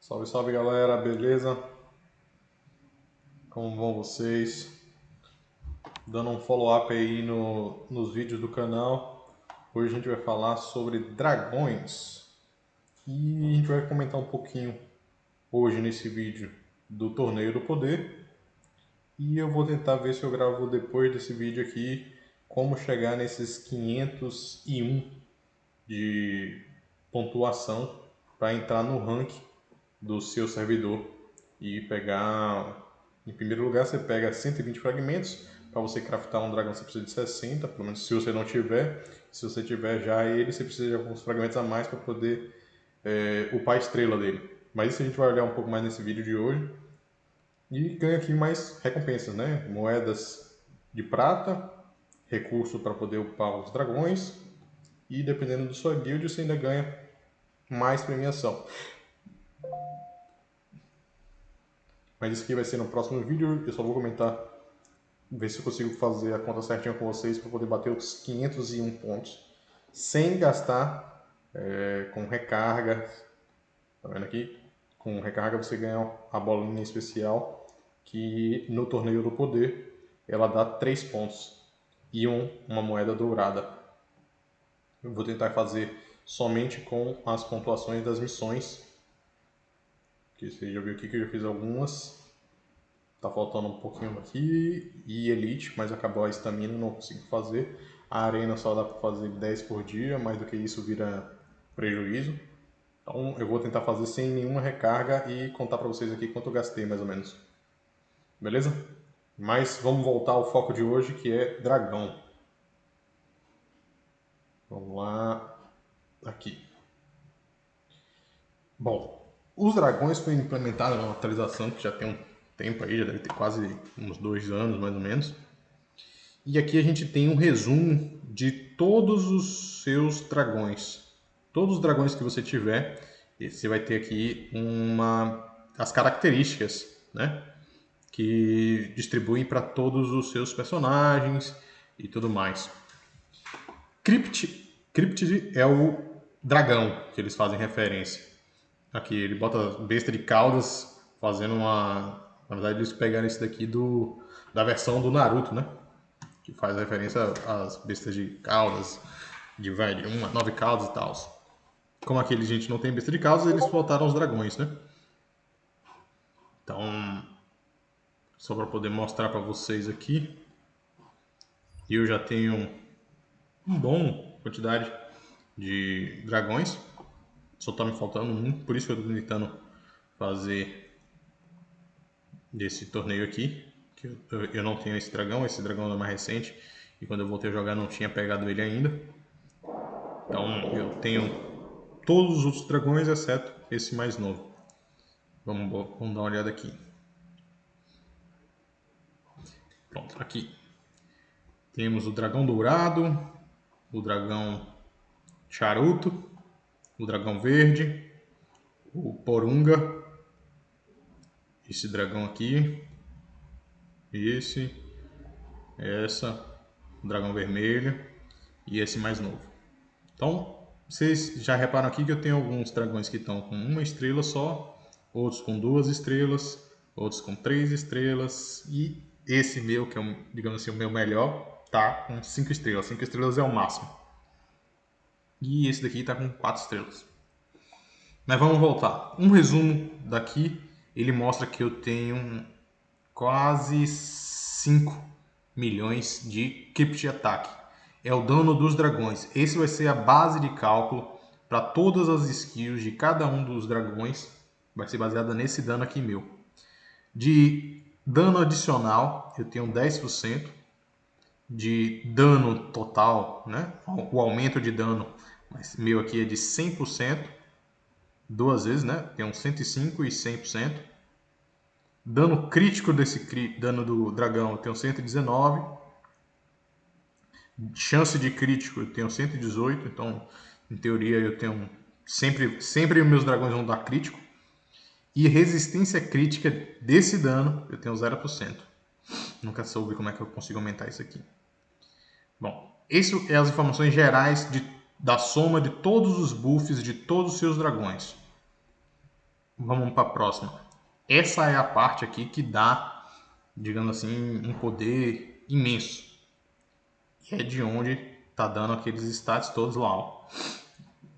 Salve, salve galera, beleza? Como vão vocês? Dando um follow-up aí nos vídeos do canal. Hoje a gente vai falar sobre dragões. E a gente vai comentar um pouquinho hoje nesse vídeo do Torneio do Poder. E eu vou tentar ver se eu gravo depois desse vídeo aqui como chegar nesses 501 de pontuação para entrar no ranking do seu servidor e pegar. Em primeiro lugar, você pega 120 fragmentos. Para você craftar um dragão, você precisa de 60, pelo menos se você não tiver. Se você tiver já ele, você precisa de alguns fragmentos a mais para poder upar a estrela dele. Mas isso a gente vai olhar um pouco mais nesse vídeo de hoje. E ganha aqui mais recompensas, né? Moedas de prata, recurso para poder upar os dragões. E dependendo da sua guild, você ainda ganha mais premiação. Mas isso aqui vai ser no próximo vídeo, eu só vou comentar, ver se eu consigo fazer a conta certinha com vocês para poder bater os 501 pontos, sem gastar com recarga. Tá vendo aqui? Com recarga você ganha a bolinha especial, que no Torneio do Poder ela dá 3 pontos e uma moeda dourada. Eu vou tentar fazer somente com as pontuações das missões, que você já viu aqui que eu já fiz algumas. Tá faltando um pouquinho aqui e Elite, mas acabou a estamina, não consigo fazer. A Arena só dá para fazer 10 por dia, mais do que isso vira prejuízo. Então eu vou tentar fazer sem nenhuma recarga e contar para vocês aqui quanto eu gastei mais ou menos. Beleza? Mas vamos voltar ao foco de hoje, que é dragão. Vamos lá, aqui. Bom, os dragões foi implementado numa atualização que já tem um tempo aí, já deve ter quase uns 2 anos mais ou menos. E aqui a gente tem um resumo de todos os seus dragões. Todos os dragões que você tiver, você vai ter aqui as características, né? Que distribuem para todos os seus personagens e tudo mais. Cryptid é o dragão que eles fazem referência. Aqui ele bota besta de caudas, fazendo uma... Na verdade eles pegaram isso daqui da versão do Naruto, né? Que faz referência às bestas de caudas, de 9 caudas e tal. Como aqui a gente não tem besta de caudas, eles botaram os dragões, né? Então, só para poder mostrar para vocês aqui, eu já tenho uma bom quantidade de dragões. Só tá me faltando um, por isso que eu tô tentando fazer desse torneio aqui. Que eu não tenho esse dragão é mais recente. E quando eu voltei a jogar não tinha pegado ele ainda. Então eu tenho todos os outros dragões, exceto esse mais novo. Vamos dar uma olhada aqui. Pronto, aqui. Temos o dragão dourado, o dragão charuto, o dragão verde, o porunga, esse dragão aqui, o dragão vermelho e esse mais novo. Então, vocês já reparam aqui que eu tenho alguns dragões que estão com 1 estrela só, outros com 2 estrelas, outros com 3 estrelas e esse meu, que é, digamos assim, o meu melhor, tá com 5 estrelas. 5 estrelas é o máximo. E esse daqui tá com 4 estrelas. Mas vamos voltar. Um resumo daqui, ele mostra que eu tenho quase 5 milhões de Crypt Attack. É o dano dos dragões. Esse vai ser a base de cálculo para todas as skills de cada um dos dragões. Vai ser baseada nesse dano aqui meu. De dano adicional, eu tenho 10%. De dano total, né? O aumento de dano, mas meu aqui é de 100%. Duas vezes, né? Tem um 105 e 100%. Dano crítico dano do dragão eu tenho 119. Chance de crítico eu tenho 118. Então, em teoria, eu tenho sempre meus dragões vão dar crítico. E resistência crítica desse dano eu tenho 0%. Nunca soube como é que eu consigo aumentar isso aqui. Bom, isso é as informações gerais da soma de todos os buffs de todos os seus dragões. vamos para a próxima. Essa é a parte aqui que dá, digamos assim, um poder imenso. E é de onde tá dando aqueles stats todos lá.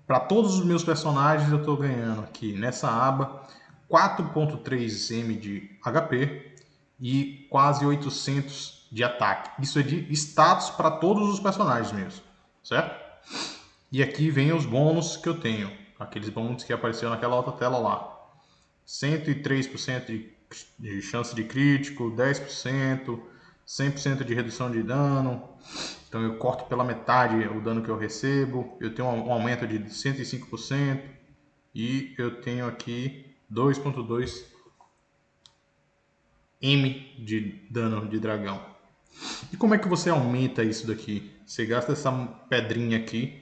Para todos os meus personagens eu estou ganhando aqui nessa aba 4.3m de HP e quase 800 de ataque. Isso é de status para todos os personagens mesmo, certo? E aqui vem os bônus que eu tenho, aqueles bônus que apareceram naquela outra tela lá. 103% de chance de crítico, 10%, 100% de redução de dano. Então eu corto pela metade o dano que eu recebo. Eu tenho um aumento de 105%. E eu tenho aqui 2.2 M de dano de dragão. E como é que você aumenta isso daqui? Você gasta essa pedrinha aqui,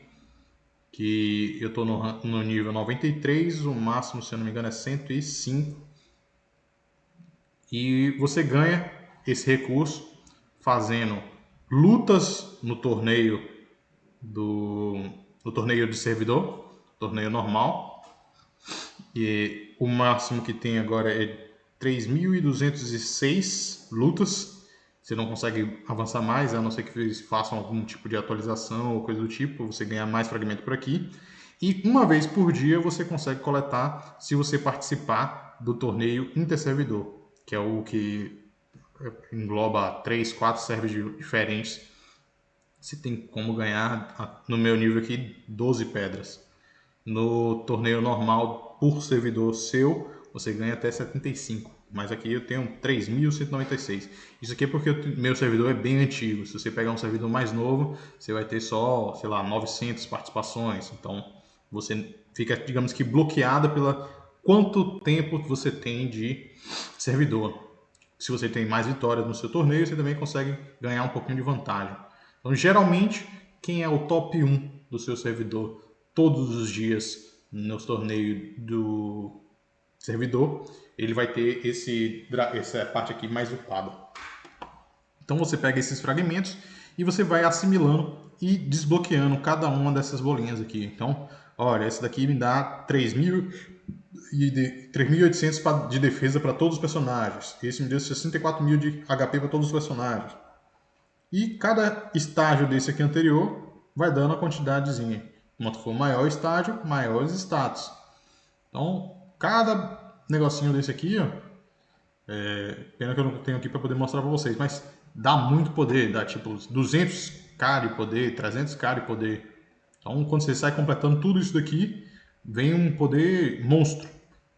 que eu estou no nível 93, o máximo, se eu não me engano, é 105. E você ganha esse recurso fazendo lutas no torneio no torneio de servidor, torneio normal. E o máximo que tem agora é 3.206 lutas. Você não consegue avançar mais, a não ser que eles façam algum tipo de atualização ou coisa do tipo. Você ganha mais fragmento por aqui. E uma vez por dia você consegue coletar se você participar do torneio interservidor, que é o que engloba 3, 4 servers diferentes. Você tem como ganhar, no meu nível aqui, 12 pedras. No torneio normal, por servidor seu, você ganha até 75. Mas aqui eu tenho 3.196. Isso aqui é porque o meu servidor é bem antigo. Se você pegar um servidor mais novo, você vai ter só, sei lá, 900 participações. Então, você fica, digamos que, bloqueada pela quanto tempo você tem de servidor. Se você tem mais vitórias no seu torneio, você também consegue ganhar um pouquinho de vantagem. Então, geralmente, quem é o top 1 do seu servidor todos os dias nos torneios do servidor, ele vai ter essa parte aqui mais upada. Então você pega esses fragmentos e você vai assimilando e desbloqueando cada uma dessas bolinhas aqui. Então, olha, essa daqui me dá 3.800 de defesa para todos os personagens. Esse me deu 64.000 de HP para todos os personagens. E cada estágio desse aqui anterior vai dando a quantidadezinha. Quanto for maior o estágio, maiores status. Então, cada negocinho desse aqui, ó, pena que eu não tenho aqui para poder mostrar para vocês, mas dá muito poder, dá tipo 200k de poder, 300k de poder. Então, quando você sai completando tudo isso daqui, vem um poder monstro.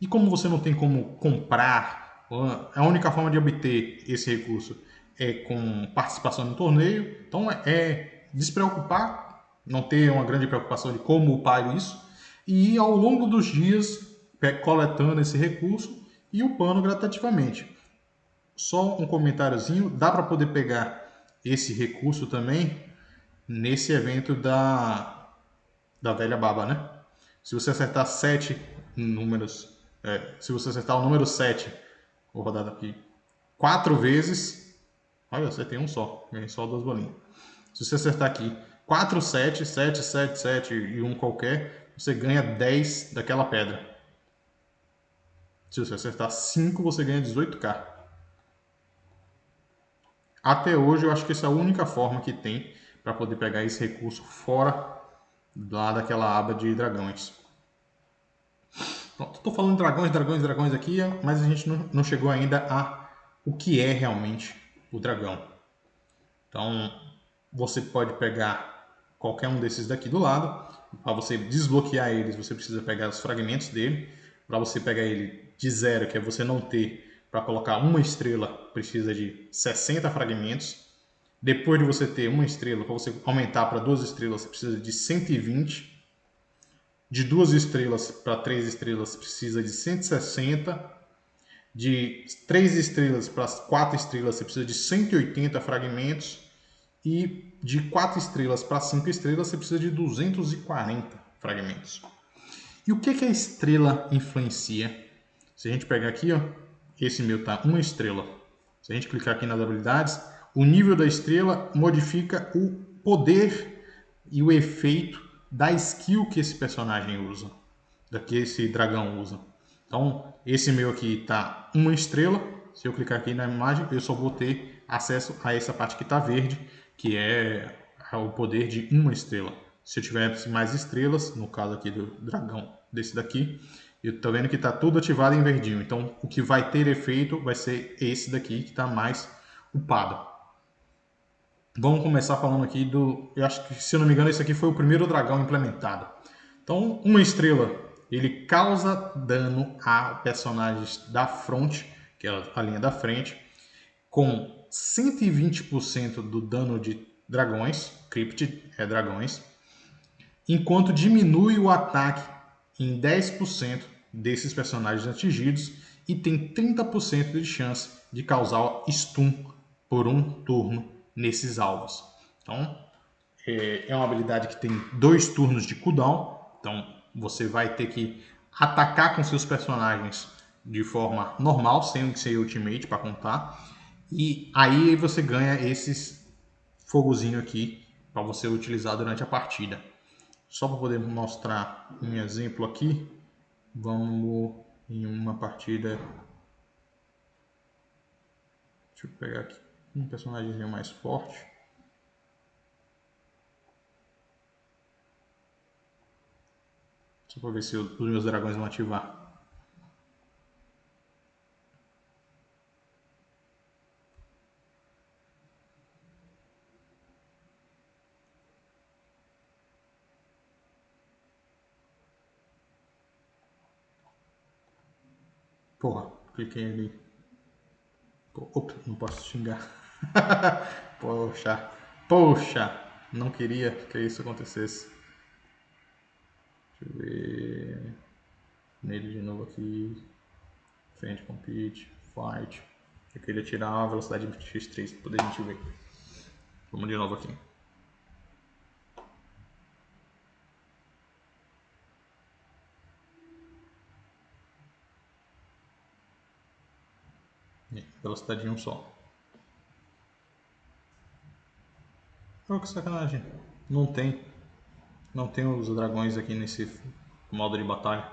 E como você não tem como comprar, a única forma de obter esse recurso é com participação no torneio. Então é despreocupar, não ter uma grande preocupação de como upar isso, e ir ao longo dos dias coletando esse recurso e upando gradativamente. Só um comentáriozinho, dá para poder pegar esse recurso também nesse evento da velha baba, né? Se você acertar 7 números, se você acertar o número 7, vou rodar daqui, 4 vezes, olha, você tem um só, ganhei só 2 bolinhas. Se você acertar aqui 4, 7, 7, 7, 7 e um qualquer, você ganha 10 daquela pedra. Se você acertar 5, você ganha 18k. Até hoje, eu acho que essa é a única forma que tem para poder pegar esse recurso fora lá daquela aba de dragões. Estou falando de dragões aqui, mas a gente não chegou ainda a o que é realmente o dragão. Então, você pode pegar qualquer um desses daqui do lado. Para você desbloquear eles, você precisa pegar os fragmentos dele. Para você pegar ele de zero, que é você não ter, para colocar uma estrela, precisa de 60 fragmentos. Depois de você ter uma estrela, para você aumentar para 2 estrelas, você precisa de 120. De 2 estrelas para 3 estrelas, precisa de 160. De 3 estrelas para 4 estrelas, você precisa de 180 fragmentos. E de 4 estrelas para 5 estrelas, você precisa de 240 fragmentos. E o que a estrela influencia? Se a gente pegar aqui, ó, esse meu tá 1 estrela. Se a gente clicar aqui nas habilidades, o nível da estrela modifica o poder e o efeito da skill que esse personagem usa, que esse dragão usa. Então, esse meu aqui tá 1 estrela. Se eu clicar aqui na imagem, eu só vou ter acesso a essa parte que está verde, que é o poder de 1 estrela. Se eu tivesse mais estrelas, no caso aqui do dragão desse daqui, eu tô vendo que está tudo ativado em verdinho. Então, o que vai ter efeito vai ser esse daqui que está mais upado. Vamos começar falando aqui do... Eu acho que, se eu não me engano, esse aqui foi o primeiro dragão implementado. Então, 1 estrela, ele causa dano a personagens da front, que é a linha da frente, com 120% do dano de dragões, cryptid é dragões, enquanto diminui o ataque em 10% desses personagens atingidos e tem 30% de chance de causar stun por um turno nesses alvos. Então, é uma habilidade que tem 2 turnos de cooldown, então você vai ter que atacar com seus personagens de forma normal, sem ser ultimate para contar, e aí você ganha esses fogozinho aqui para você utilizar durante a partida. Só para poder mostrar um exemplo aqui, vamos em uma partida. Deixa eu pegar aqui um personagemzinho mais forte. Só para ver se os meus dragões vão ativar. Porra, cliquei ali. Opa, não posso xingar. Poxa, não queria que isso acontecesse. Deixa eu ver. Nele de novo aqui. Frente, compete, fight. Eu queria tirar a velocidade de X3 para poder a gente ver. Vamos de novo aqui. Velocidade de um só. Oh, que sacanagem. Não tem. Não tem os dragões aqui nesse modo de batalha.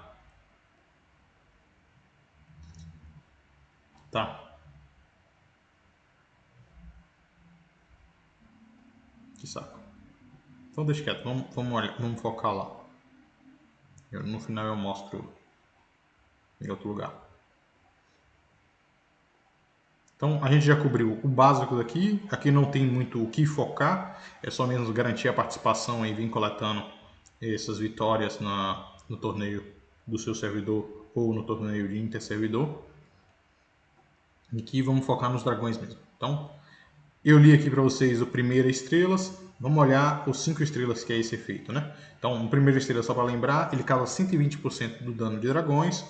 Tá. Que saco. Então deixa quieto. Vamos focar lá. No final eu mostro em outro lugar. Então a gente já cobriu o básico daqui. Aqui não tem muito o que focar. É só mesmo garantir a participação e vir coletando essas vitórias no torneio do seu servidor ou no torneio de interservidor. Aqui vamos focar nos dragões mesmo. Então, eu li aqui para vocês o primeiro estrelas. Vamos olhar os 5 estrelas que é esse efeito, né? Então, o primeiro estrela, só para lembrar, ele causa 120% do dano de dragões,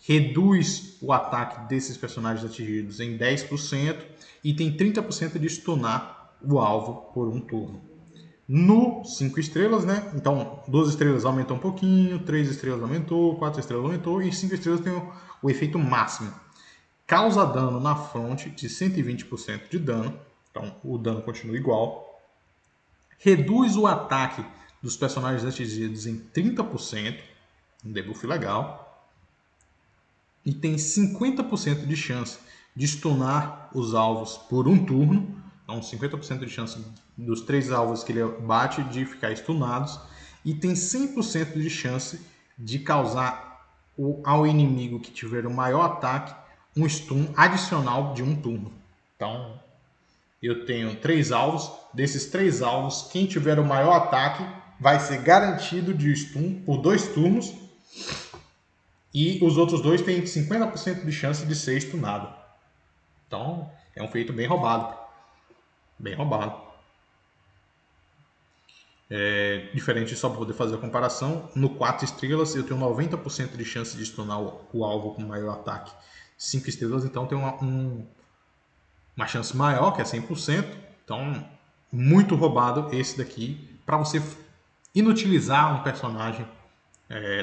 reduz o ataque desses personagens atingidos em 10% e tem 30% de stunar o alvo por um turno. No 5 estrelas, né? Então, 2 estrelas aumentou um pouquinho, 3 estrelas aumentou, 4 estrelas aumentou e 5 estrelas tem o efeito máximo. Causa dano na fronte de 120% de dano, então o dano continua igual. Reduz o ataque dos personagens atingidos em 30%, um debuff legal. E tem 50% de chance de stunar os alvos por um turno. Então 50% de chance dos 3 alvos que ele bate de ficar stunados. E tem 100% de chance de causar ao inimigo que tiver o maior ataque um stun adicional de um turno. Então eu tenho 3 alvos. Desses 3 alvos, quem tiver o maior ataque vai ser garantido de stun por 2 turnos. E os outros 2 têm 50% de chance de ser stunado. Então, é um feito bem roubado. Bem roubado. Diferente, só para poder fazer a comparação, no 4 estrelas eu tenho 90% de chance de stunar o alvo com maior ataque. 5 estrelas, então, tem uma chance maior, que é 100%. Então, muito roubado esse daqui para você inutilizar um personagem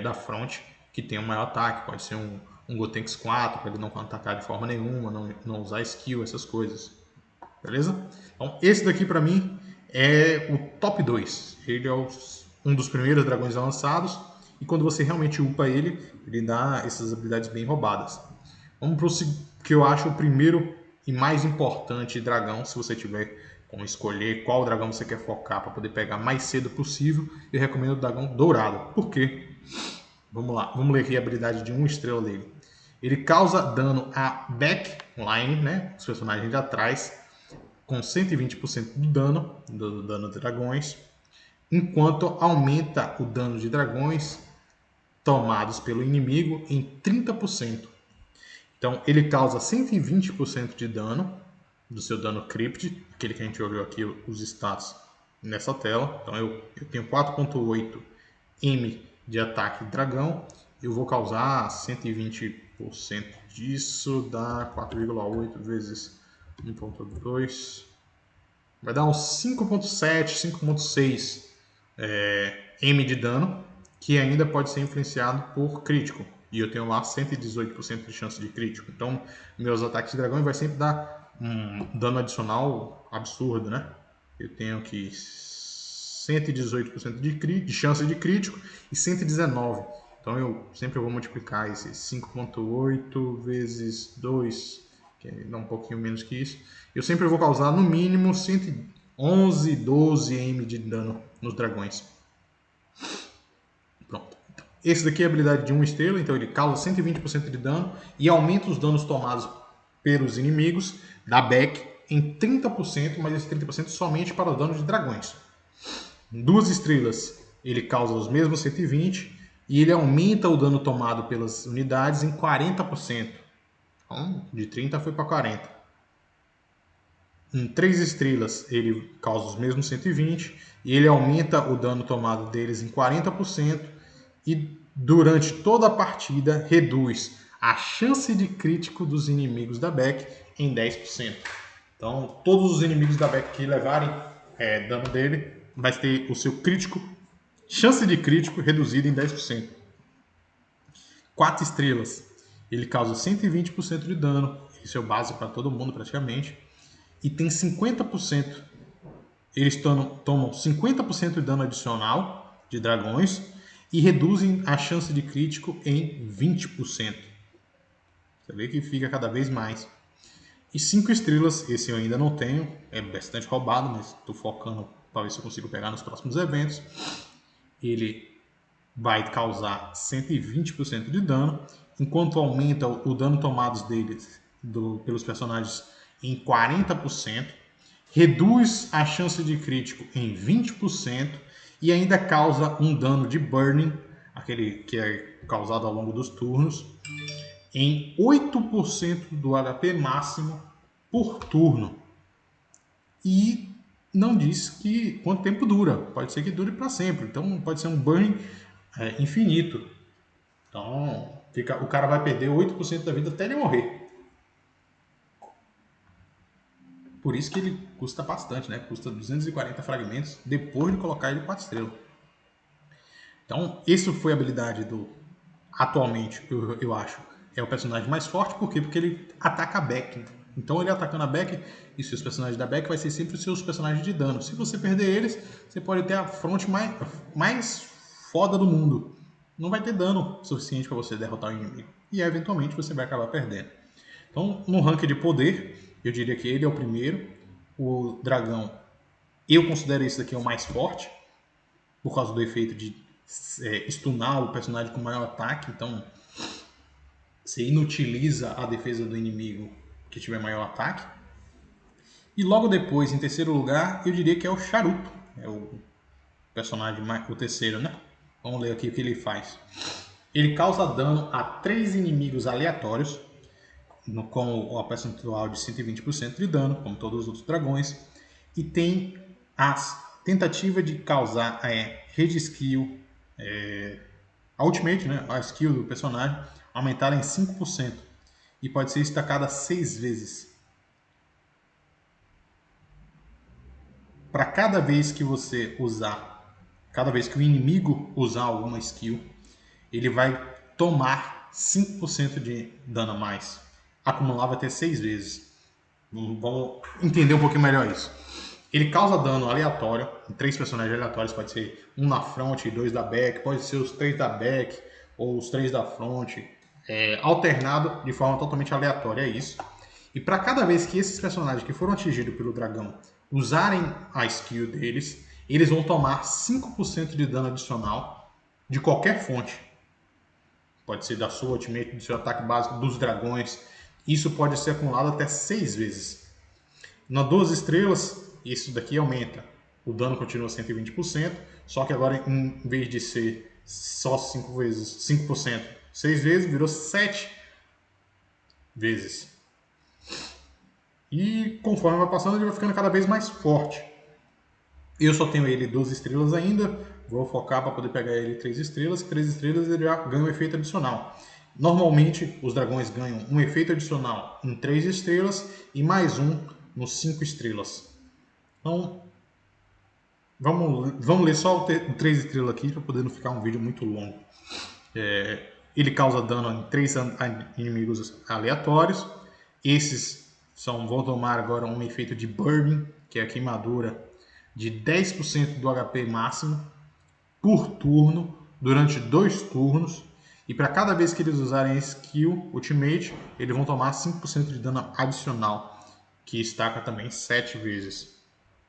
da front que tem um maior ataque. Pode ser um Gotenks 4 para ele não atacar de forma nenhuma, não usar skill, essas coisas. Beleza? Então, esse daqui para mim é o top 2. Ele é um dos primeiros dragões lançados e quando você realmente upa ele, ele dá essas habilidades bem roubadas. Vamos para o que eu acho o primeiro e mais importante dragão, se você tiver como escolher qual dragão você quer focar para poder pegar mais cedo possível, eu recomendo o dragão dourado. Por quê? Vamos lá, vamos ler aqui a habilidade de 1 estrela dele. Ele causa dano a backline, né, os personagens de atrás, com 120% do dano de dragões, enquanto aumenta o dano de dragões tomados pelo inimigo em 30%. Então ele causa 120% de dano do seu dano crypt, aquele que a gente ouviu aqui os status nessa tela. Então eu tenho 4.8 M de ataque dragão, eu vou causar 120% disso, dá 4,8 vezes 1.2, vai dar uns 5.7, 5.6 M de dano, que ainda pode ser influenciado por crítico. E eu tenho lá 118% de chance de crítico. Então, meus ataques de dragão vai sempre dar um dano adicional absurdo, né? Eu tenho aqui 118% de chance de crítico e 119. Então, eu sempre vou multiplicar esse 5.8 vezes 2, que dá um pouquinho menos que isso. Eu sempre vou causar no mínimo 111, 12 M de dano nos dragões. Pronto. Esse daqui é a habilidade de 1 estrela, então ele causa 120% de dano e aumenta os danos tomados pelos inimigos da back em 30%, mas esse 30% somente para os danos de dragões. 2 estrelas, ele causa os mesmos 120 e ele aumenta o dano tomado pelas unidades em 40%. Então, de 30 foi para 40. Em 3 estrelas, ele causa os mesmos 120 e ele aumenta o dano tomado deles em 40% e durante toda a partida reduz a chance de crítico dos inimigos da back em 10%. Então, todos os inimigos da back que levarem dano dele vai ter o seu crítico, chance de crítico reduzida em 10%. 4 estrelas, ele causa 120% de dano, esse é o básico para todo mundo praticamente, e tem 50%, eles tomam 50% de dano adicional de dragões e reduzem a chance de crítico em 20%. Você vê que fica cada vez mais. E 5 estrelas, esse eu ainda não tenho, é bastante roubado, mas estou focando para ver se eu consigo pegar nos próximos eventos. Ele vai causar 120% de dano, enquanto aumenta o dano tomado deles pelos personagens em 40%, reduz a chance de crítico em 20% e ainda causa um dano de burning, aquele que é causado ao longo dos turnos, em 8% do HP máximo por turno. E não diz que quanto tempo dura, pode ser que dure para sempre, então pode ser um burn infinito. Então o cara vai perder 8% da vida até ele morrer. Por isso que ele custa bastante, né? Custa 240 fragmentos depois de colocar ele 4 estrelas. Então, isso foi a habilidade do... Atualmente, eu acho, é o personagem mais forte. Por quê? Porque ele ataca a back. Então, ele atacando a back, e seus personagens da back vai ser sempre os seus personagens de dano. Se você perder eles, você pode ter a front mais foda do mundo. Não vai ter dano suficiente para você derrotar o inimigo. E, eventualmente, você vai acabar perdendo. Então, no ranking de poder, eu diria que ele é o primeiro. O dragão, eu considero esse daqui o mais forte, por causa do efeito de stunar o personagem com maior ataque. Então, você inutiliza a defesa do inimigo que tiver maior ataque. E logo depois, em terceiro lugar, eu diria que é o Charuto. É o personagem, o terceiro, né? Vamos ler aqui o que ele faz. Ele causa dano a 3 inimigos aleatórios, com o percentual de 120% de dano, como todos os outros dragões, e tem a tentativa de causar rede skill, a ultimate, né, a skill do personagem, aumentar em 5% e pode ser estacada 6 vezes. Para cada vez que você usar, cada vez que o inimigo usar alguma skill, ele vai tomar 5% de dano a mais. Acumular vai ter 6 vezes. Vamos entender um pouquinho melhor isso. Ele causa dano aleatório em 3 personagens aleatórios, pode ser um na front e 2 da back, pode ser os 3 da back ou os 3 da front, alternado de forma totalmente aleatória, é isso. E para cada vez que esses personagens que foram atingidos pelo dragão usarem a skill deles, eles vão tomar 5% de dano adicional de qualquer fonte. Pode ser da sua ultimate, do seu ataque básico, dos dragões. Isso pode ser acumulado até 6 vezes. Na 2 estrelas, isso daqui aumenta. O dano continua 120%, só que agora em vez de ser só 5 vezes, 5%, 6 vezes, virou 7 vezes. E conforme vai passando, ele vai ficando cada vez mais forte. Eu só tenho ele 12 estrelas ainda, vou focar para poder pegar ele 3 estrelas. 3 estrelas ele já ganha um efeito adicional. Normalmente os dragões ganham um efeito adicional em 3 estrelas e mais um nos 5 estrelas. Então, vamos ler só o 3 estrelas aqui para poder não ficar um vídeo muito longo. Ele causa dano em 3 inimigos aleatórios. Esses vão tomar agora um efeito de burning, que é a queimadura de 10% do HP máximo por turno durante 2 turnos. E para cada vez que eles usarem a skill Ultimate, eles vão tomar 5% de dano adicional, que estaca também 7 vezes.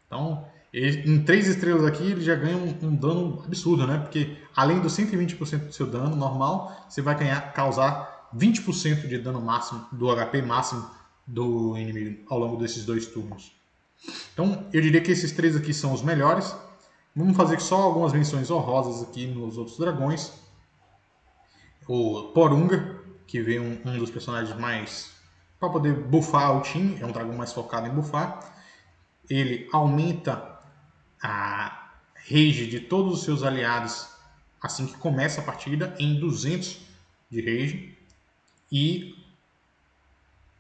Então, em 3 estrelas aqui, ele já ganha um dano absurdo, né? Porque além dos 120% do seu dano normal, você vai causar 20% de dano máximo, do HP máximo do inimigo ao longo desses 2 turnos. Então, eu diria que esses 3 aqui são os melhores. Vamos fazer só algumas menções honrosas aqui nos outros dragões. O Porunga, que vem um dos personagens mais para poder buffar o time, é um dragão mais focado em buffar. Ele aumenta a rage de todos os seus aliados assim que começa a partida em 200 de rage e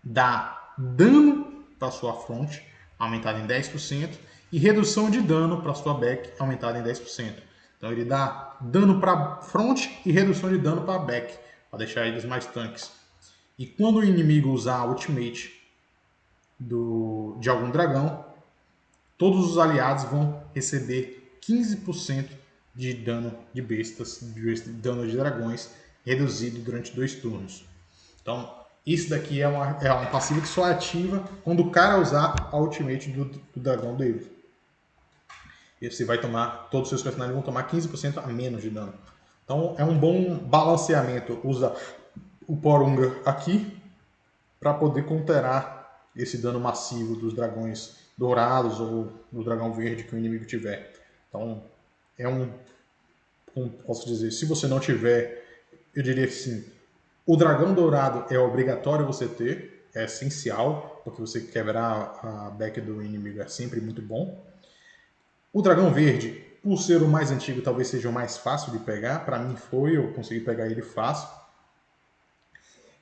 dá dano para sua front aumentado em 10% e redução de dano para sua back aumentada em 10%. Então ele dá dano para front e redução de dano para back, para deixar eles mais tanques. E quando o inimigo usar a ultimate de algum dragão, todos os aliados vão receber 15% de dano de bestas, de dano de dragões, reduzido durante 2 turnos. Então, isso daqui é uma passiva que só ativa quando o cara usar a ultimate do dragão dele. E você vai tomar, todos os seus personagens vão tomar 15% a menos de dano. Então, é um bom balanceamento. Usa o Porunga aqui para poder counterar esse dano massivo dos dragões dourados ou do dragão verde que o inimigo tiver. Então, como posso dizer, se você não tiver, eu diria que sim, o dragão dourado é obrigatório você ter, é essencial, porque você quebrar a back do inimigo é sempre muito bom. O dragão verde, por ser o mais antigo, talvez seja o mais fácil de pegar. Para mim foi, eu consegui pegar ele fácil.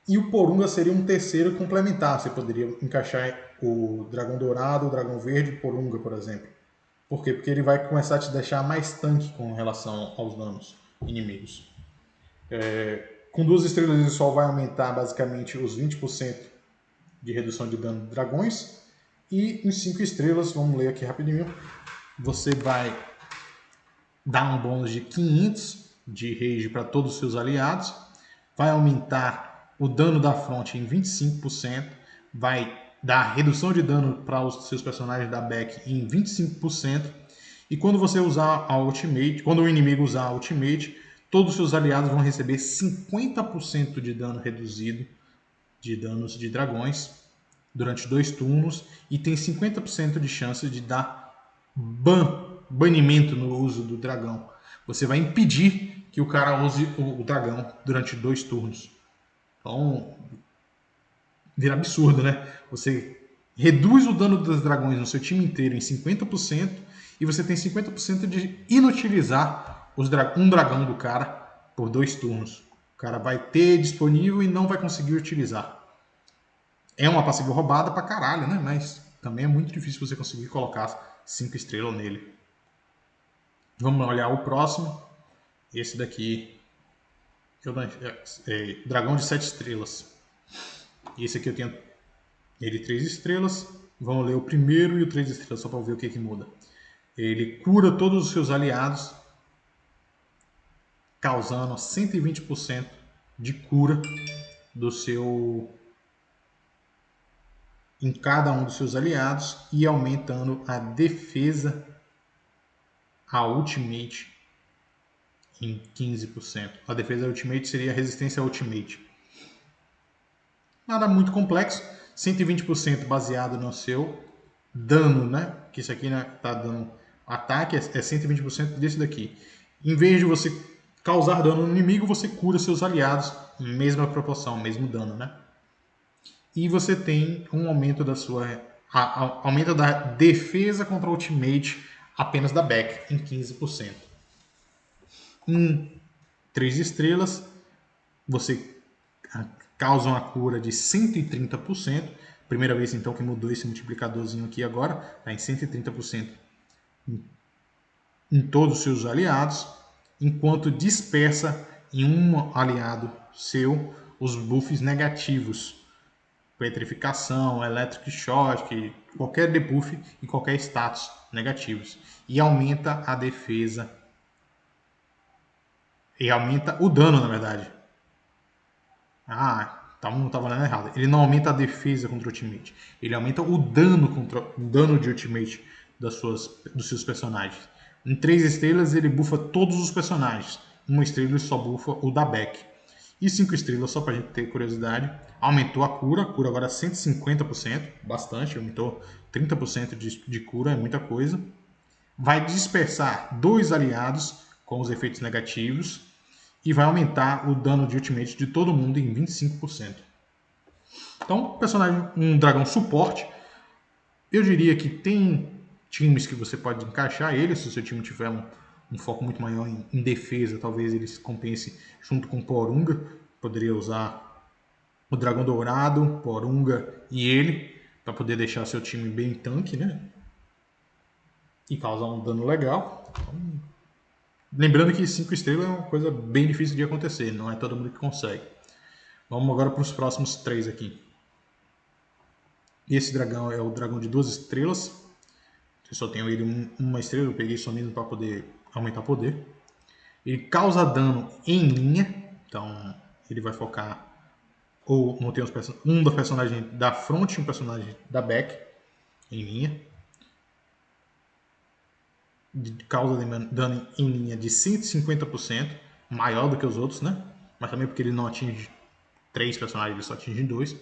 E o Porunga seria um terceiro complementar. Você poderia encaixar o dragão dourado, o dragão verde e o Porunga, por exemplo. Por quê? Porque ele vai começar a te deixar mais tanque com relação aos danos inimigos. Com 2 estrelas ele só vai aumentar basicamente os 20% de redução de dano de dragões. E em 5 estrelas, vamos ler aqui rapidinho, você vai dar um bônus de 500 de rage para todos os seus aliados, vai aumentar o dano da front em 25%, vai dar redução de dano para os seus personagens da back em 25%, e quando você usar a ultimate, quando o inimigo usar a ultimate, todos os seus aliados vão receber 50% de dano reduzido de danos de dragões durante 2 turnos e tem 50% de chance de dar banimento no uso do dragão. Você vai impedir que o cara use o dragão durante 2 turnos. Então, vira absurdo, né? Você reduz o dano dos dragões no seu time inteiro em 50% e você tem 50% de inutilizar um dragão do cara por 2 turnos. O cara vai ter disponível e não vai conseguir utilizar. É uma passiva roubada pra caralho, né? Mas também é muito difícil você conseguir colocar 5 estrelas nele. Vamos olhar o próximo. Esse daqui dragão de 7 estrelas. Esse aqui eu tenho ele 3 estrelas. Vamos ler o primeiro e o 3 estrelas só para ver o que muda. Ele cura todos os seus aliados, causando 120% de cura do seu em cada um dos seus aliados e aumentando a defesa, a ultimate, em 15%. A defesa ultimate seria a resistência ultimate. Nada muito complexo, 120% baseado no seu dano, né? Que isso aqui, né, tá dando ataque, é 120% desse daqui. Em vez de você causar dano no inimigo, você cura seus aliados, mesma proporção, mesmo dano, né? E você tem um aumento da sua aumento da defesa contra o ultimate apenas da Beck em 15%. Em 3 estrelas, você causa uma cura de 130%. Primeira vez então que mudou esse multiplicadorzinho aqui agora, está em 130% em todos os seus aliados, enquanto dispersa em um aliado seu os buffs negativos. Petrificação, Electric Shock, qualquer debuff e qualquer status negativos. E aumenta a defesa. E aumenta o dano, na verdade. Não estava lendo errado. Ele não aumenta a defesa contra o Ultimate. Ele aumenta o dano de Ultimate dos seus personagens. Em 3 estrelas ele buffa todos os personagens. 1 estrela ele só buffa o da Beck. E 5 estrelas, só pra gente ter curiosidade, aumentou a cura agora 150%, bastante, aumentou 30% de cura, é muita coisa. Vai dispersar 2 aliados com os efeitos negativos e vai aumentar o dano de ultimate de todo mundo em 25%. Então, personagem, um dragão suporte, eu diria que tem times que você pode encaixar ele, se o seu time tiver um foco muito maior em defesa, talvez ele se compense junto com Porunga. Poderia usar o Dragão Dourado, Porunga e ele, para poder deixar seu time bem tanque, né? E causar um dano legal. Então, lembrando que 5 estrelas é uma coisa bem difícil de acontecer, não é todo mundo que consegue. Vamos agora para os próximos 3 aqui. Esse dragão é o dragão de 2 estrelas. Eu só tenho ele uma estrela, eu peguei só mesmo para poder aumentar o poder. Ele causa dano em linha, então ele vai focar ou não tem um dos personagens da front e um personagem da back em linha. Causa dano em linha de 150%, maior do que os outros, né? Mas também porque ele não atinge 3 personagens, ele só atinge 2.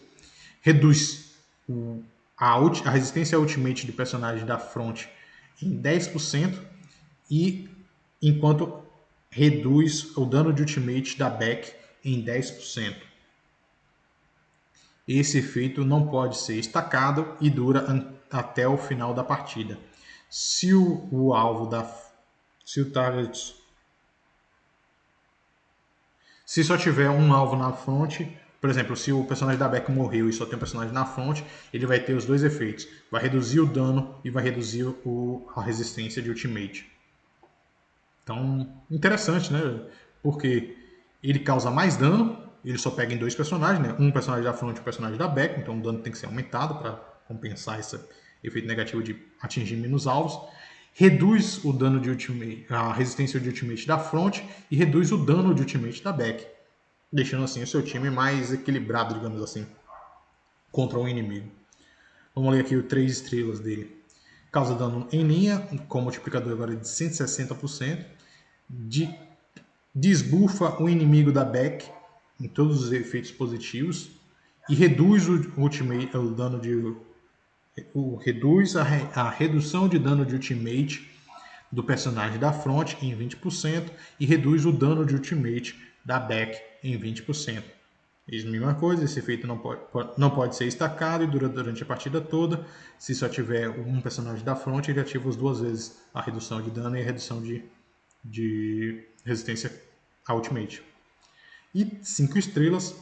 Reduz a resistência ultimate do personagem da front em 10% e enquanto reduz o dano de ultimate da back em 10%. Esse efeito não pode ser estacado e dura até o final da partida. Se o alvo da se o target se só tiver um alvo na front, por exemplo, se o personagem da back morreu e só tem um personagem na front, ele vai ter os dois efeitos. Vai reduzir o dano e vai reduzir a resistência de ultimate. Então, interessante, né? Porque ele causa mais dano, ele só pega em 2 personagens, né? Um personagem da front e um personagem da back, então o dano tem que ser aumentado para compensar esse efeito negativo de atingir menos alvos. Reduz o dano de ultimate, a resistência de ultimate da front e reduz o dano de ultimate da back, deixando assim o seu time mais equilibrado, digamos assim, contra um inimigo. Vamos ler aqui o 3 estrelas dele. Causa dano em linha, com multiplicador agora de 160%. Desbufa o inimigo da back em todos os efeitos positivos e reduz o dano de reduz a redução de dano de ultimate do personagem da front em 20% e reduz o dano de ultimate da back em 20%. Mesma coisa, esse efeito não pode ser estacado e dura durante a partida toda. Se só tiver um personagem da front, ele ativa as 2 vezes a redução de dano e a redução de resistência a ultimate. E 5 estrelas,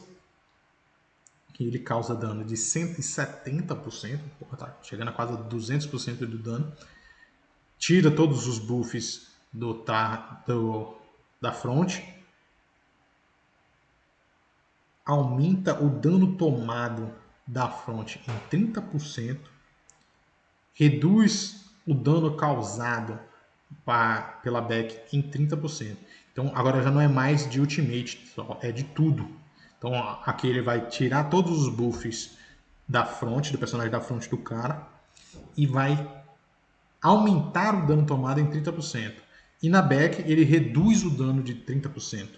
que ele causa dano de 170%, tá chegando a quase 200% do dano. Tira todos os buffs da front. Aumenta o dano tomado da front em 30%. reduz o dano causado pela Beck em 30%. Então agora já não é mais de ultimate, só é de tudo. Então aqui ele vai tirar todos os buffs da fronte, do personagem da fronte do cara, e vai aumentar o dano tomado em 30%. E na Beck ele reduz o dano de 30%.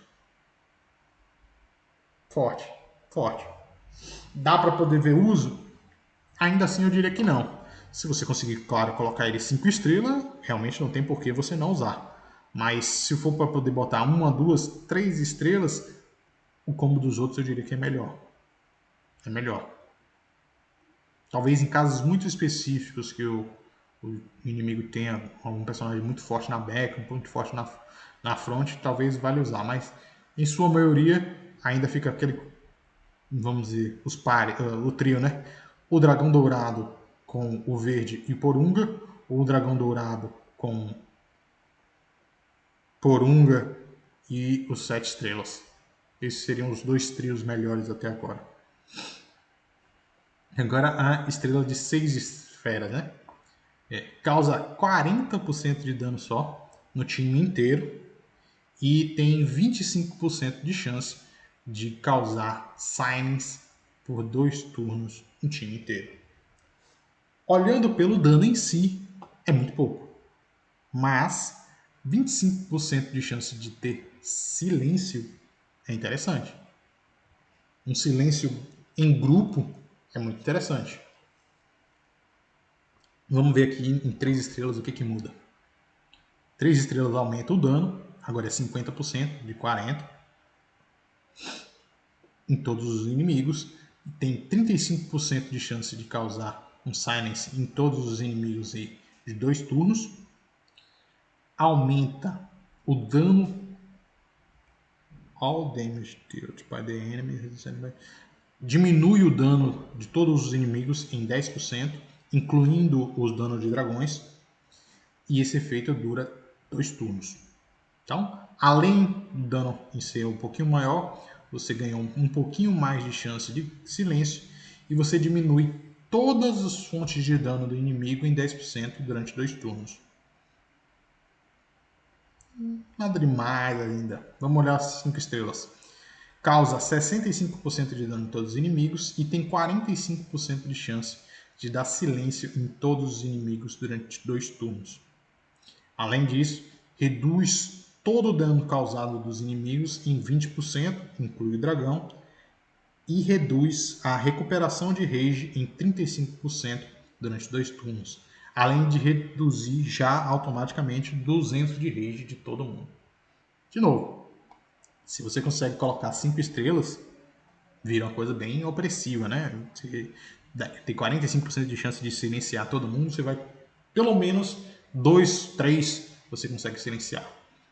Forte, forte. Dá para poder ver uso? Ainda assim eu diria que não. Se você conseguir, claro, colocar ele 5 estrelas, realmente não tem por que você não usar. Mas se for para poder botar 1, 2, 3 estrelas, o combo dos outros eu diria que é melhor. É melhor. Talvez em casos muito específicos que o inimigo tenha algum personagem muito forte na back, muito forte na front, talvez valha usar. Mas em sua maioria ainda fica aquele, vamos dizer, os pares, o trio, né? O dragão dourado com o verde e Porunga, ou o dragão dourado com Porunga e os 7 estrelas. Esses seriam os 2 trios melhores até agora. Agora a estrela de 6 esferas, né? Causa 40% de dano só no time inteiro e tem 25% de chance de causar Silence por 2 turnos no time inteiro. Olhando pelo dano em si, é muito pouco, mas 25% de chance de ter silêncio é interessante. Um silêncio em grupo é muito interessante. Vamos ver aqui em 3 estrelas o que muda. 3 estrelas aumenta o dano, agora é 50% de 40% em todos os inimigos. Tem 35% de chance de causar um silence em todos os inimigos de 2 turnos. Aumenta o dano all damage dealt by the enemy. Diminui o dano de todos os inimigos em 10%, incluindo os danos de dragões. E esse efeito dura 2 turnos. Então, além do dano em ser um pouquinho maior, você ganha um pouquinho mais de chance de silêncio e você diminui todas as fontes de dano do inimigo em 10% durante 2 turnos. Nada demais ainda. Vamos olhar as 5 estrelas. Causa 65% de dano em todos os inimigos e tem 45% de chance de dar silêncio em todos os inimigos durante 2 turnos. Além disso, reduz todo o dano causado dos inimigos em 20%, inclui o dragão, e reduz a recuperação de rage em 35% durante 2 turnos, além de reduzir já automaticamente 200 de rage de todo mundo. De novo, se você consegue colocar 5 estrelas, vira uma coisa bem opressiva, né? Você tem 45% de chance de silenciar todo mundo, você vai pelo menos 2, 3 você consegue silenciar.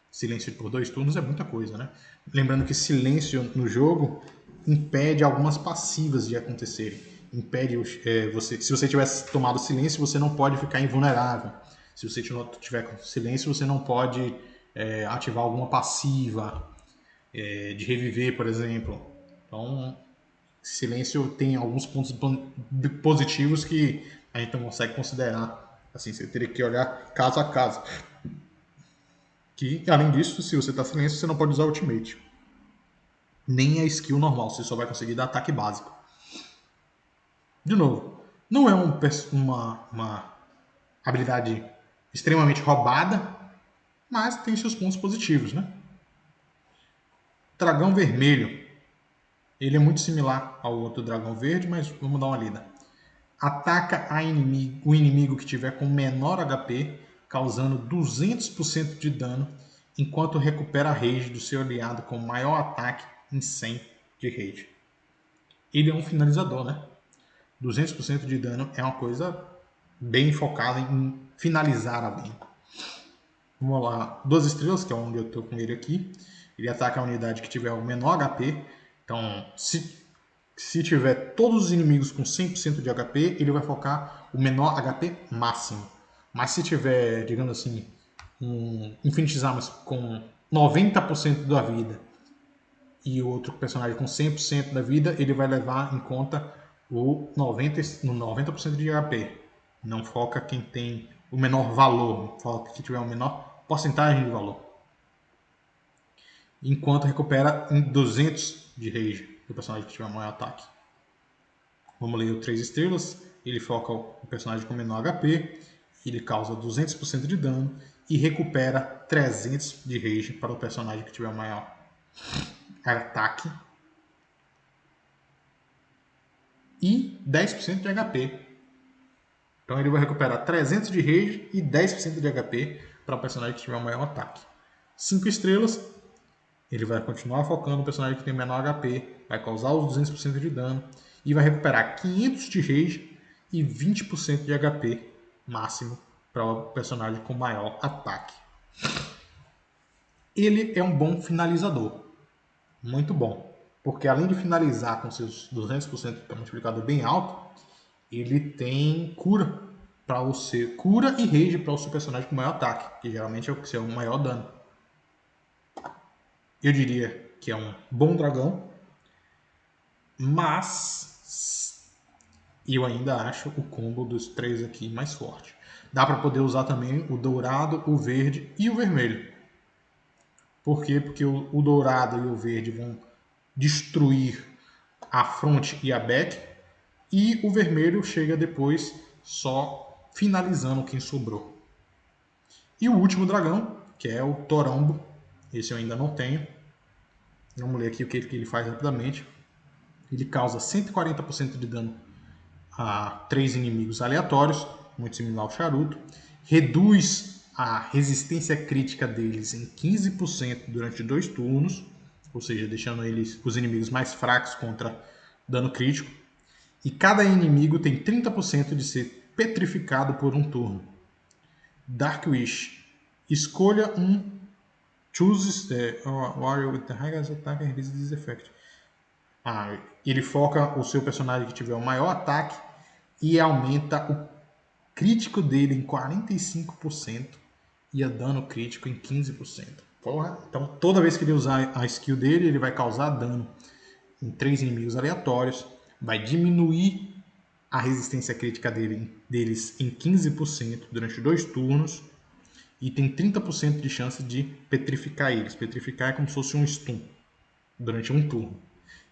Silêncio por 2 turnos é muita coisa, né? Lembrando que silêncio no jogo impede algumas passivas de acontecerem. Impede você. Se você tivesse tomado silêncio, você não pode ficar invulnerável. Se você tiver com silêncio, você não pode ativar alguma passiva de reviver, por exemplo. Então, silêncio tem alguns pontos positivos que a gente não consegue considerar. Assim, você teria que olhar caso a caso. Que, além disso, se você está silêncio, você não pode usar ultimate. Nem a skill normal, você só vai conseguir dar ataque básico. De novo, não é uma habilidade extremamente roubada, mas tem seus pontos positivos, né? Dragão vermelho. Ele é muito similar ao outro dragão verde, mas vamos dar uma lida. Ataca o inimigo que tiver com menor HP, causando 200% de dano, enquanto recupera a rage do seu aliado com maior ataque em 100 de rage. Ele é um finalizador, né? 200% de dano é uma coisa bem focada em finalizar alguém. Vamos lá, 2 estrelas, que é onde eu estou com ele aqui. Ele ataca a unidade que tiver o menor HP. Então, se tiver todos os inimigos com 100% de HP, ele vai focar o menor HP máximo. Mas se tiver, digamos assim, um Infinity's Armas com 90% da vida e o outro personagem com 100% da vida, ele vai levar em conta o 90% de HP. Não foca quem tem o menor valor, foca quem tiver a menor porcentagem de valor. Enquanto recupera em 200 de rage do personagem que tiver maior ataque. Vamos ler o 3 estrelas. Ele foca o personagem com menor HP. Ele causa 200% de dano. E recupera 300 de rage para o personagem que tiver maior ataque. E 10% de HP. Então ele vai recuperar 300 de rage e 10% de HP para o personagem que tiver maior ataque. 5 estrelas. Ele vai continuar focando no personagem que tem menor HP, vai causar os 200% de dano e vai recuperar 500 de rage e 20% de HP máximo para o personagem com maior ataque. Ele é um bom finalizador, muito bom, porque além de finalizar com seus 200% de multiplicador bem alto, ele tem cura para o seu cura e rage para o seu personagem com maior ataque, que geralmente é o que é o maior dano. Eu diria que é um bom dragão, mas eu ainda acho o combo dos 3 aqui mais forte. Dá para poder usar também o dourado, o verde e o vermelho. Por quê? Porque o dourado e o verde vão destruir a front e a back, e o vermelho chega depois só finalizando quem sobrou. E o último dragão, que é o Torombo, esse eu ainda não tenho. Vamos ler aqui o que ele faz rapidamente. Ele causa 140% de dano a 3 inimigos aleatórios, muito similar ao charuto. Reduz a resistência crítica deles em 15% durante 2 turnos, ou seja, deixando os inimigos mais fracos contra dano crítico. E cada inimigo tem 30% de ser petrificado por um turno. Dark Wish. Escolha um. Choose warrior with the highest attack and resist this effect. Ele foca o seu personagem que tiver o maior ataque e aumenta o crítico dele em 45% e a dano crítico em 15%. Porra. Então toda vez que ele usar a skill dele, ele vai causar dano em 3 inimigos aleatórios, vai diminuir a resistência crítica deles em 15% durante 2 turnos e tem 30% de chance de petrificar eles. Petrificar é como se fosse um stun durante um turno.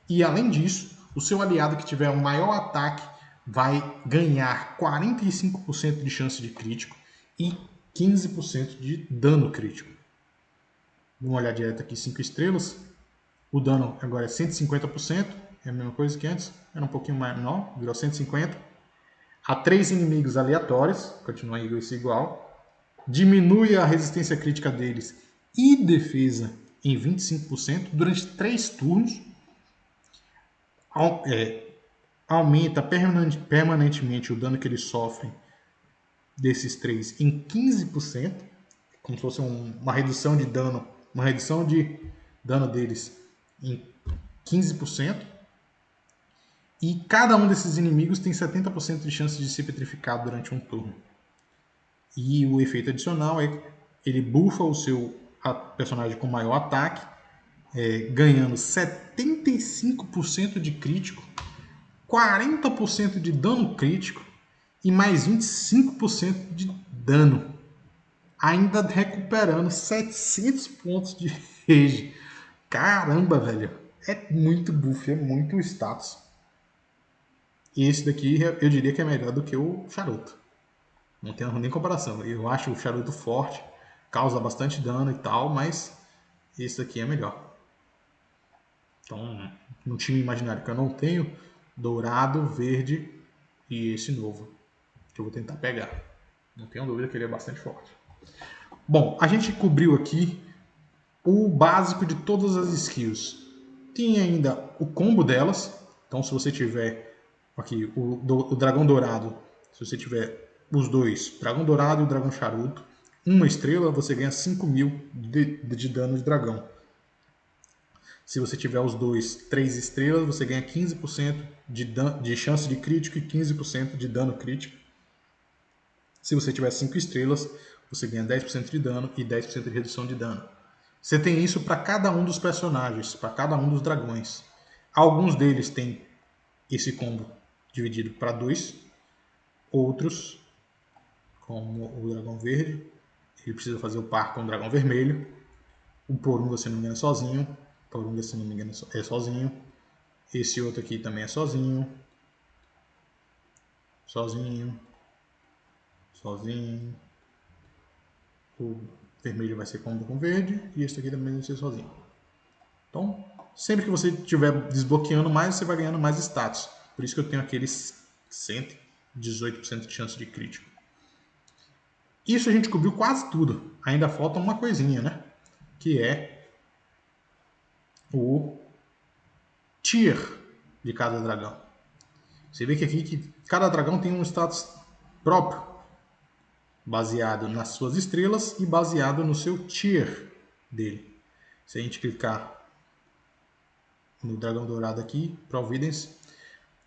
E além disso, o seu aliado que tiver um maior ataque vai ganhar 45% de chance de crítico e 15% de dano crítico. Vamos olhar direto aqui, 5 estrelas. O dano agora é 150%, é a mesma coisa que antes, era um pouquinho menor, virou 150%. Há 3 inimigos aleatórios, continua igual. Diminui a resistência crítica deles e defesa em 25% durante 3 turnos. Aumenta permanentemente o dano que eles sofrem desses 3 em 15%, como se fosse uma redução de dano, deles em 15%. E cada um desses inimigos tem 70% de chance de ser petrificado durante um turno. E o efeito adicional é ele buffa o seu personagem com maior ataque, ganhando 75% de crítico, 40% de dano crítico e mais 25% de dano. Ainda recuperando 700 pontos de rage. Caramba, velho. É muito buff, é muito status. E esse daqui eu diria que é melhor do que o charuto. Não tem nem comparação. Eu acho o charuto forte, causa bastante dano e tal, mas esse daqui é melhor. Então, no time imaginário que eu não tenho, dourado, verde e esse novo, que eu vou tentar pegar. Não tenho dúvida que ele é bastante forte. Bom, a gente cobriu aqui o básico de todas as skills. Tem ainda o combo delas. Então, se você tiver aqui o dragão dourado, se você tiver os dois, dragão dourado e o dragão charuto, uma estrela, você ganha 5.000 de dano de dragão. Se você tiver os dois, 3 estrelas, você ganha 15% de chance de crítico e 15% de dano crítico. Se você tiver 5 estrelas, você ganha 10% de dano e 10% de redução de dano. Você tem isso para cada um dos personagens, para cada um dos dragões. Alguns deles têm esse combo dividido para 2, outros como o dragão verde. Ele precisa fazer o par com o dragão vermelho. O Porunga, se não me engano, é sozinho. O Porunga, se não me engano, é sozinho. Esse outro aqui também é sozinho. Sozinho. Sozinho. O vermelho vai ser com o dragão verde. E esse aqui também vai ser sozinho. Então, sempre que você estiver desbloqueando mais, você vai ganhando mais status. Por isso que eu tenho aqueles 118% de chance de crítico. Isso a gente cobriu quase tudo. Ainda falta uma coisinha, né? Que é o tier de cada dragão. Você vê que aqui que cada dragão tem um status próprio, baseado nas suas estrelas e baseado no seu tier dele. Se a gente clicar no dragão dourado aqui, Providence,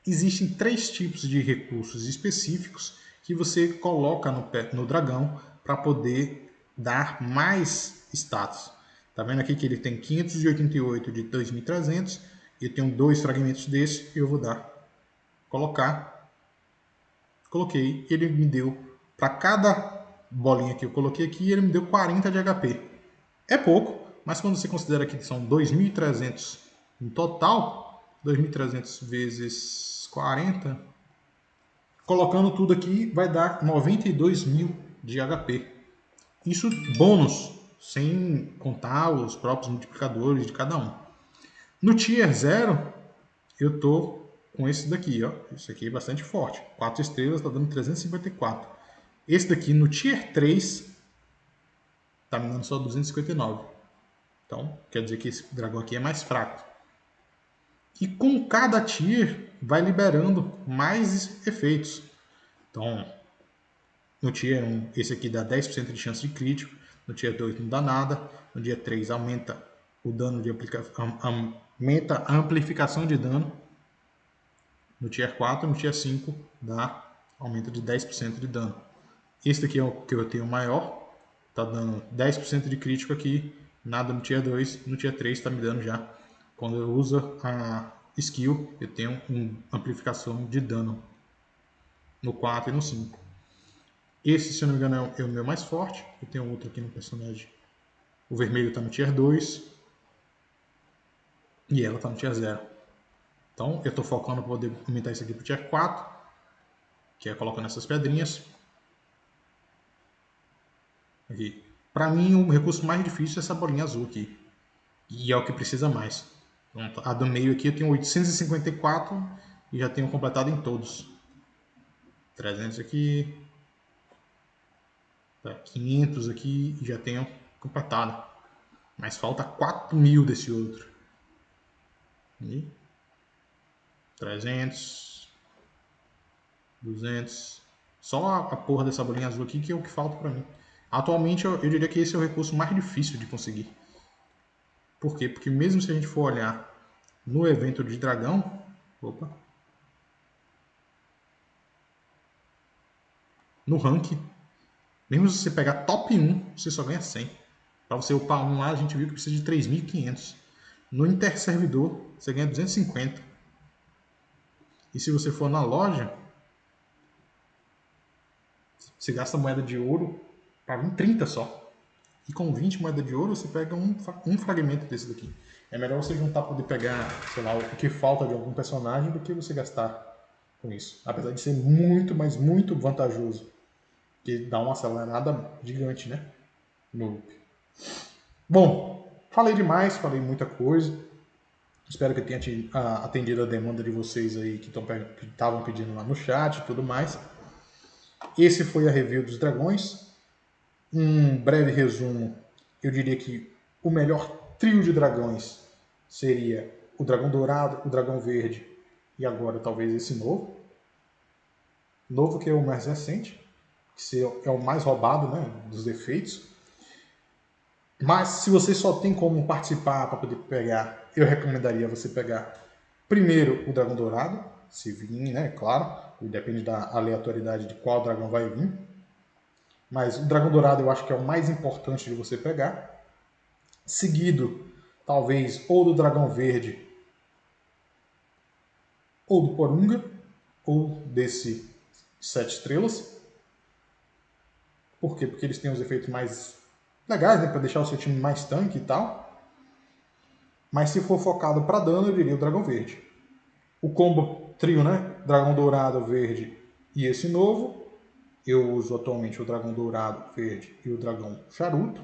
existem 3 tipos de recursos específicos que você coloca no dragão para poder dar mais status. Tá vendo aqui que ele tem 588 de 2.300 e eu tenho 2 fragmentos desse e eu vou colocar. Coloquei, ele me deu, para cada bolinha que eu coloquei aqui, ele me deu 40 de HP. É pouco, mas quando você considera que são 2.300 em total, 2.300 vezes 40, colocando tudo aqui vai dar 92.000 de HP. Isso bônus, sem contar os próprios multiplicadores de cada um. No Tier 0, eu tô com esse daqui, ó. Esse aqui é bastante forte. 4 estrelas, tá dando 354. Esse daqui no Tier 3 tá me dando só 259. Então, quer dizer que esse dragão aqui é mais fraco. E com cada tier vai liberando mais efeitos. Então, no tier 1, esse aqui dá 10% de chance de crítico. No tier 2 não dá nada. No tier 3 aumenta o dano de aumenta a amplificação de dano. No tier 4, no tier 5 dá aumento de 10% de dano. Esse daqui é o que eu tenho maior. Tá dando 10% de crítico aqui. Nada no tier 2. No tier 3 está me dando já. Quando eu uso a skill, eu tenho uma amplificação de dano no 4 e no 5. Esse, se eu não me engano, é o meu mais forte. Eu tenho outro aqui no personagem. O vermelho está no tier 2. E ela está no tier 0. Então, eu estou focando para poder aumentar isso aqui para o tier 4. Que é colocando essas pedrinhas. Aqui. Para mim, o recurso mais difícil é essa bolinha azul aqui. E é o que precisa mais. Então, a do meio aqui eu tenho 854 e já tenho completado em todos. 300 aqui. 500 aqui e já tenho completado. Mas falta 4.000 desse outro. E 300. 200. Só a porra dessa bolinha azul aqui que é o que falta pra mim. Atualmente eu diria que esse é o recurso mais difícil de conseguir. Por quê? Porque mesmo se a gente for olhar no evento de dragão... Opa! No rank, mesmo se você pegar top 1, você só ganha 100. Para você upar um lá, a gente viu que precisa de 3.500. No interservidor, você ganha 250. E se você for na loja, você gasta moeda de ouro para vir 30 só. E com 20 moedas de ouro, você pega um fragmento desse daqui. É melhor você juntar para poder pegar, sei lá, o que falta de algum personagem do que você gastar com isso. Apesar de ser muito, mas muito vantajoso. Porque dá uma acelerada gigante, né? No loop. Bom, falei demais, falei muita coisa. Espero que eu tenha atendido a demanda de vocês aí que estavam pedindo lá no chat e tudo mais. Esse foi a review dos dragões. Um breve resumo, eu diria que o melhor trio de dragões seria o dragão dourado, o dragão verde e agora talvez esse novo. Novo que é o mais recente, que é o mais roubado, né, dos defeitos. Mas se você só tem como participar para poder pegar, eu recomendaria você pegar primeiro o dragão dourado, se vir, né, claro, depende da aleatoriedade de qual dragão vai vir. Mas o dragão dourado eu acho que é o mais importante de você pegar. Seguido, talvez, ou do dragão verde, ou do porunga, ou desse 7 estrelas. Por quê? Porque eles têm os efeitos mais legais, né? Para deixar o seu time mais tanque e tal. Mas se for focado para dano, eu diria o dragão verde. O combo trio, né? Dragão dourado, verde e esse novo. Eu uso atualmente o dragão dourado, verde e o dragão charuto.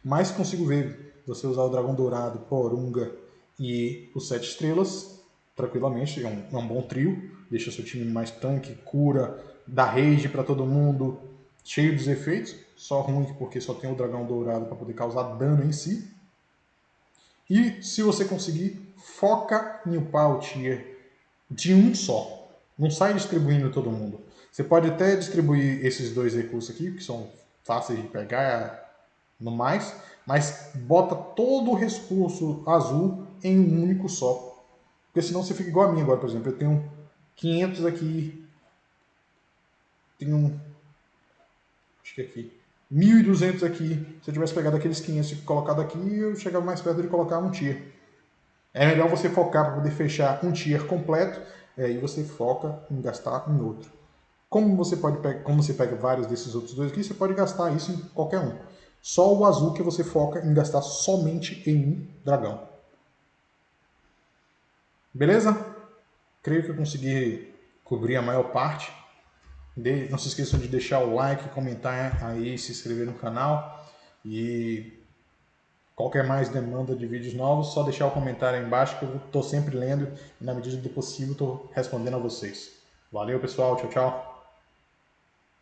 Mas consigo ver você usar o dragão dourado, porunga e os 7 estrelas tranquilamente. É um bom trio. Deixa seu time mais tanque, cura, dá rage para todo mundo, cheio dos efeitos. Só ruim porque só tem o dragão dourado para poder causar dano em si. E se você conseguir, foca em upar o tier de um só. Não sai distribuindo todo mundo. Você pode até distribuir esses dois recursos aqui, que são fáceis de pegar no mais, mas bota todo o recurso azul em um único só. Porque senão você fica igual a mim agora, por exemplo. Eu tenho 500 aqui, tenho acho que aqui 1.200 aqui. Se eu tivesse pegado aqueles 500 e colocado aqui, eu chegava mais perto de colocar um tier. É melhor você focar para poder fechar um tier completo, e você foca em gastar em outro. Como você pega vários desses outros dois aqui, você pode gastar isso em qualquer um. Só o azul que você foca em gastar somente em um dragão. Beleza? Creio que eu consegui cobrir a maior parte. Não se esqueçam de deixar o like, comentar aí, se inscrever no canal. E qualquer mais demanda de vídeos novos, só deixar o comentário aí embaixo que eu estou sempre lendo e na medida do possível estou respondendo a vocês. Valeu pessoal, tchau, tchau.